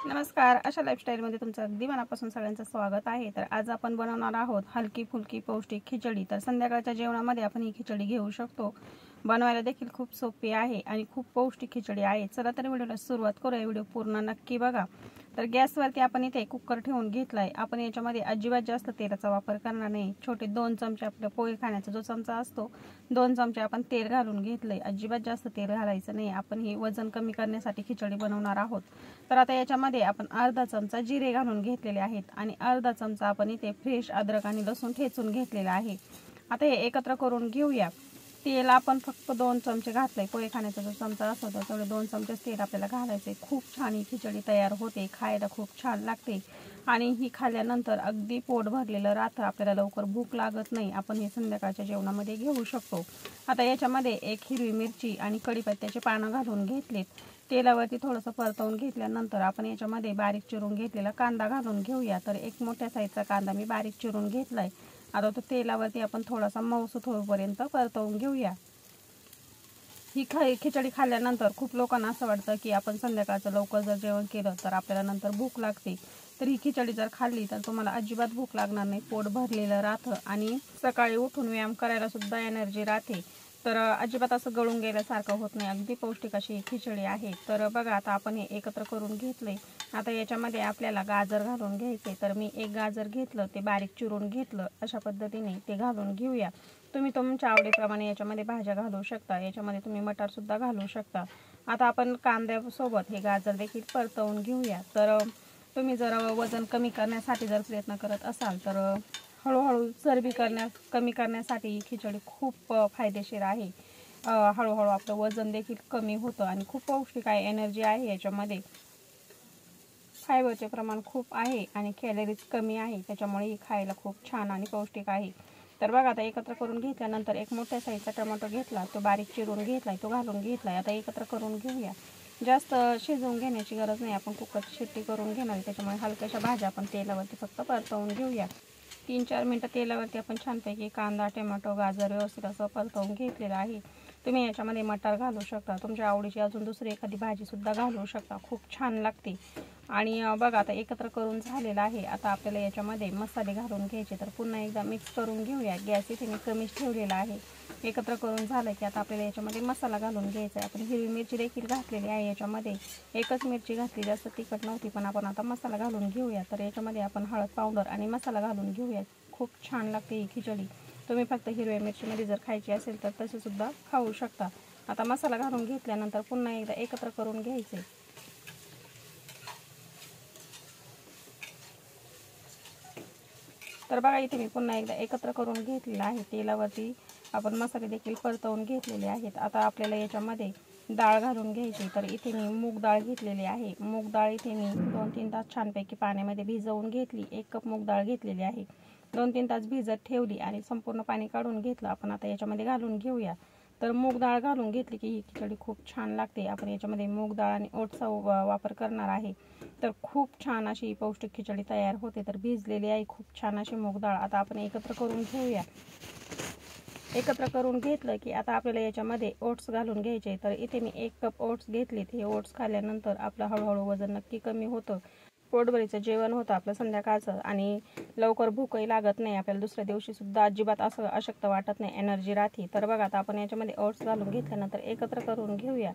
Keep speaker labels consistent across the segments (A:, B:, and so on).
A: नमस्कार, अशा लाईफस्टाईलमध्ये तुमचं अगदी मनापासून सगळ्यांचं स्वागत आहे। तर आज आपण बनवणार आहोत हलकी फुलकी पौष्टिक खिचडी। तर संध्याकाळच्या जेवणामध्ये आपण ही खिचडी घेऊ शकतो। बनवायला देखील खूप सोपी आहे आणि खूप पौष्टिक खिचडी आहे। चला तर व्हिडिओला सुरुवात करूया। व्हिडिओ पूर्ण नक्की बघा। तर गॅसवरती आपण इथे कुकर ठेवून घेतलाय। आपण याच्यामध्ये अजिबात जास्त तेलाचा वापर करणार नाही। छोटे 2 चमचे आपल्या पोहे खाण्याचा जो चमचा असतो 2 चमचे आपण तेल घालून घेतलंय। अजिबात जास्त तेल घालायचं नाही। आपण ही वजन कमी करण्यासाठी खिचडी बनवणार आहोत। तर आता याच्यामध्ये आपण अर्धा चमचा जिरे घालून घेतलेले आहेत आणि अर्धा चमचा आपण इथे फ्रेश अद्रक आणि लसूण ठेचून घेतलेला आहे। आता हे एकत्र करून घेऊया। तेल आपण फक्त 2 चमचे घातले। पोहे खाण्याचा जो चमचा असतो तेवढे 2 चमचे तेल आपल्याला घालायचे। खूप छान ही खिचडी तयार होते, खायला खूप छान लागते आणि ही खाल्ल्यानंतर अगदी पोट भरलेलं राहतं, आपल्याला लवकर भूक लागत नाही। आपण हे संध्याकाळच्या जेवणामध्ये घेऊ शकतो। आता याच्यामध्ये एक हिरवी मिरची आणि कढीपत्त्याचे पानं घालून घेतलेत। तेलावरती थोडंसं परतवून घेतल्यानंतर आपण याच्यामध्ये बारीक चिरून घेतलेला कांदा घालून घेऊया। तर एक मोठ्या साईजचा कांदा मी बारीक चिरून घेतलाय। आता तो तेलावरती आपण थोडासा मऊसूत होईपर्यंत परतवून घेऊया। ही खिचडी खाल्ल्यानंतर खूप लोकांना असं वाटतं की आपण संध्याकाळचं लवकर जर जेवण केलं तर आपल्याला नंतर भूक लागते। तर ही खिचडी जर खाल्ली तर तुम्हाला अजिबात भूक लागणार नाही, पोट भरलेलं राहतं आणि सकाळी उठून व्यायाम करायला सुद्धा एनर्जी राहते। तर अजिबात असं गळून गेल्यासारखं होत नाही। अगदी पौष्टिक अशी ही खिचडी आहे। तर बघा, आता आपण हे एकत्र करून घेतले। आता याच्यामध्ये आपल्याला गाजर घालून घ्यायचे। तर मी एक गाजर घेतलं, ते बारीक चिरून घेतलं। अशा पद्धतीने ते घालून घेऊया। तुम्ही तुमच्या आवडीप्रमाणे याच्यामध्ये भाज्या घालू शकता। याच्यामध्ये तुम्ही मटार सुद्धा घालू शकता। आता आपण कांद्यासोबत हे गाजर देखील परतवून घेऊया। तर तुम्ही जर वजन कमी करण्यासाठी जर प्रयत्न करत असाल तर हळूहळू चरबी कमी करण्यासाठी ही खिचडी खूप फायदेशीर आहे। हळूहळू आपलं वजन देखील कमी होतं आणि खूप पौष्टिक आहे, एनर्जी आहे याच्यामध्ये। फायबरचे प्रमाण खूप आहे आणि कॅलरीज कमी आहे, त्याच्यामुळे ही खायला खूप छान आणि पौष्टिक आहे। तर बघा, आता एकत्र करून घेतल्यानंतर एक मोठ्या साईजचा टोमॅटो घेतला, तो बारीक चिरून घेतलाय, तो घालून घेतलाय। आता एकत्र करून घेऊया। जास्त शिजवून घेण्याची गरज नाही, आपण कुकरची शिट्टी करून घेणार, त्याच्यामुळे हलक्याशा भाज्या आपण तेलावरती फक्त परतवून घेऊया। 3-4 मिनिटं तेलावरती आपण छानपैकी कांदा, टोमॅटो, गाजर व्यवस्थित असं परतवून घेतलेलं आहे। तुम्ही याच्यामध्ये मटार घालू शकता, तुमच्या आवडीची अजून दुसरी एखादी भाजी सुद्धा घालू शकता, खूप छान लागते। आणि बघा, आता एकत्र करून झालेलं आहे। आता आपल्याला याच्यामध्ये मसाले घालून घ्यायचे। तर पुन्हा एकदा मिक्स करून घेऊया। गॅस इथे मी कमीच ठेवलेला आहे। एकत्र करून झालं की आता आपल्याला याच्यामध्ये मसाला घालून घ्यायचा आहे। आपण हिरवी मिरची देखील घातलेली आहे याच्यामध्ये, एकच मिरची घातली, जास्त तिखट नव्हती, पण आपण आता मसाला घालून घेऊया। तर याच्यामध्ये आपण हळद पावडर आणि मसाला घालून घेऊया। खूप छान लागते ही खिचडी। तुम्ही फक्त हिरव्या मिरचीमध्ये जर खायची असेल तर तसे सुद्धा खाऊ शकता। आता मसाला घालून घेतल्यानंतर पुन्हा एकदा एकत्र करून घ्यायचे। तर बघा, इथे मी पुन्हा एकदा एकत्र करून घेतलेला आहे। तेलावरती आपण मसाले देखील परतवून घेतलेले आहेत। आता आपल्याला याच्यामध्ये डाळ घालून घ्यायची। तर इथे मी मूग डाळ घेतलेली आहे। मूग डाळ इथे मी 2-3 तास छानपैकी पाण्यामध्ये भिजवून घेतली। 1 कप मूग डाळ घेतलेली आहे, 2-3 तास भिजत ठेवली आणि संपूर्ण पाणी काढून घेतलं। आपण आता याच्यामध्ये घालून घेऊया। तर मूग डाळ घालून घेतली की ही खिचडी खूप छान लागते। आपण याच्यामध्ये मूग डाळ आणि ओटचा वापर करणार आहे। तर खूप छान अशी पौष्टिक खिचडी तयार होते। तर भिजलेली आहे खूप छान अशी मूग डाळ। आता आपण एकत्र करून घेऊया। एकत्र करून घेतलं की आता आपल्याला याच्यामध्ये ओट्स घालून घ्यायचे। तर इथे मी 1 कप ओट्स घेतलेत। हे ओट्स खाल्ल्यानंतर आपलं हळूहळू वजन नक्की कमी होतं, पोटभरीचं जेवण होतं आपलं संध्याकाळचं आणि लवकर भूकही लागत नाही आपल्याला। दुसऱ्या दिवशी सुद्धा अजिबात असं अशक्त वाटत नाही, एनर्जी राहते। तर बघा, आता आपण याच्यामध्ये ओट्स घालून घेतल्यानंतर एकत्र करून घेऊया।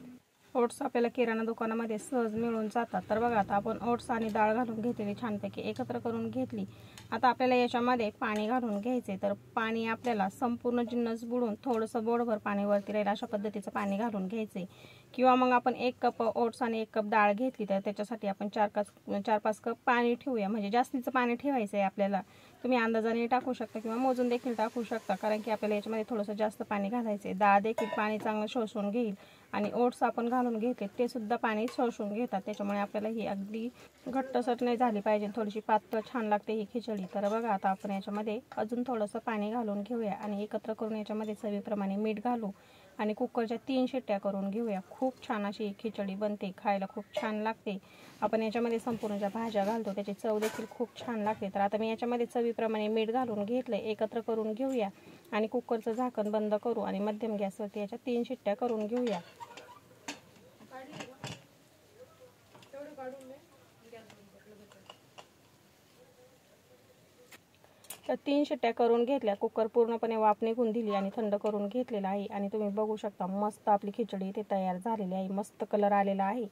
A: ओट्स आपल्याला किराणा दुकानामध्ये सहज मिळून जातात। तर बघा, आता आपण ओट्स आणि डाळ घालून घेतलेली छानपैकी एकत्र करून घेतली। आता आपल्याला याच्यामध्ये पाणी घालून घ्यायचे। तर पाणी आपल्याला संपूर्ण जिन्नस बुडून थोडंसं बोटभर पाणी वरती राहील अशा पद्धतीचं पाणी घालून घ्यायचे। किंवा मग आपण 1 कप ओट्स आणि 1 कप डाळ घेतली तर त्याच्यासाठी आपण 4-5 कप पाणी ठेवूया। म्हणजे जास्तीचं पाणी ठेवायचं आहे आपल्याला। तुम्ही अंदाजाने टाकू शकता किंवा मोजून देखील टाकू शकता, कारण की आपल्याला याच्यामध्ये थोडंसं जास्त पाणी घालायचं आहे। डाळ देखील पाणी चांगलं शोषून घेईल आणि ओट्स आपण घालून घेतले ते सुद्धा पाणी शोषून घेतात, त्याच्यामुळे आपल्याला ही अगदी घट्टसर नाही झाली पाहिजे, थोडीशी पातळ छान लागते ही खिचडी। तर बघा, आता आपण याच्यामध्ये अजून थोडंसं पाणी घालून घेऊया आणि एकत्र करून याच्यामध्ये चवीप्रमाणे मीठ घालू आणि कुकरच्या 3 शिट्ट्या करून घेऊया। खूप छान अशी खिचडी बनते, खायला खूप छान लागते। आपण याच्यामध्ये संपूर्ण ज्या भाज्या घालतो त्याची चव देखील खूप छान लागते। तर आता मी याच्यामध्ये चवीप्रमाणे मीठ घालून घेतलं, एकत्र करून घेऊया आणि कुकरचं झाकण बंद करू आणि मध्यम गॅसवरती याच्या 3 शिट्ट्या करून घेऊया। तर 3 शिट्ट्या करून घेतल्या, कुकर पूर्णपणे वाफ निघून दिली आणि थंड करून घेतलेला आहे. आणि तुम्ही बघू शकता मस्त आपली खिचडी इथे तयार झालेली आहे. मस्त कलर आलेला आहे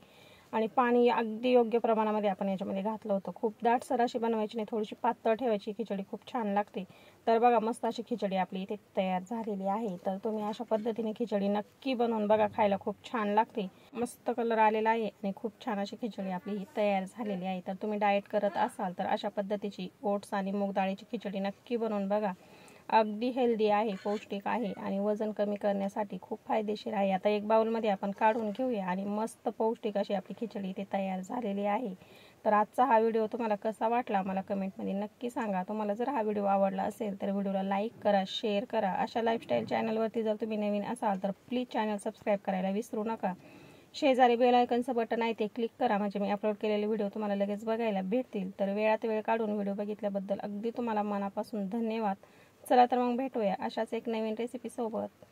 A: आणि पाणी अगदी योग्य प्रमाणामध्ये आपण याच्यामध्ये घातलं होतं. खूप दाटसर अशी बनवायची नाही, थोडीशी पातळ ठेवायची. खिचडी खूप छान लागते. तर बघा मस्त अशी खिचडी आपली इथे तयार झालेली आहे. तर तुम्ही अशा पद्धतीने खिचडी नक्की बनवून बघा, खायला खूप छान लागते. मस्त कलर आलेला आहे आणि खूप छान अशी खिचडी आपली ही तयार झालेली आहे. तर तुम्ही डाएट करत असाल तर अशा पद्धतीची ओट्स आणि मूग डाळीची खिचडी नक्की बनवून बघा. अगदी हेल्दी आहे, पौष्टिक आहे आणि वजन कमी करण्यासाठी खूप फायदेशीर आहे. आता एक बाउलमध्ये आपण काढून घेऊया आणि मस्त पौष्टिक अशी आपली खिचडी इथे तयार झालेली आहे. तर आजचा हा व्हिडिओ तुम्हाला कसा वाटला मला कमेंटमध्ये नक्की सांगा. तुम्हाला जर हा व्हिडिओ आवडला असेल तर व्हिडिओला लाईक करा, शेअर करा. अशा लाईफस्टाईल चॅनलवरती जर तुम्ही नवीन असाल तर प्लीज चॅनल सबस्क्राईब करायला विसरू नका. शेजारी बेल आयकॉनचं बटन आहे ते क्लिक करा, म्हणजे मी अपलोड केलेले व्हिडिओ तुम्हाला लगेच बघायला भेटतील. तर वेळात वेळ काढून व्हिडिओ बघितल्याबद्दल अगदी तुम्हाला मनापासून धन्यवाद. चला तर मग भेटूया अशाच एक नवीन रेसिपी सोबत.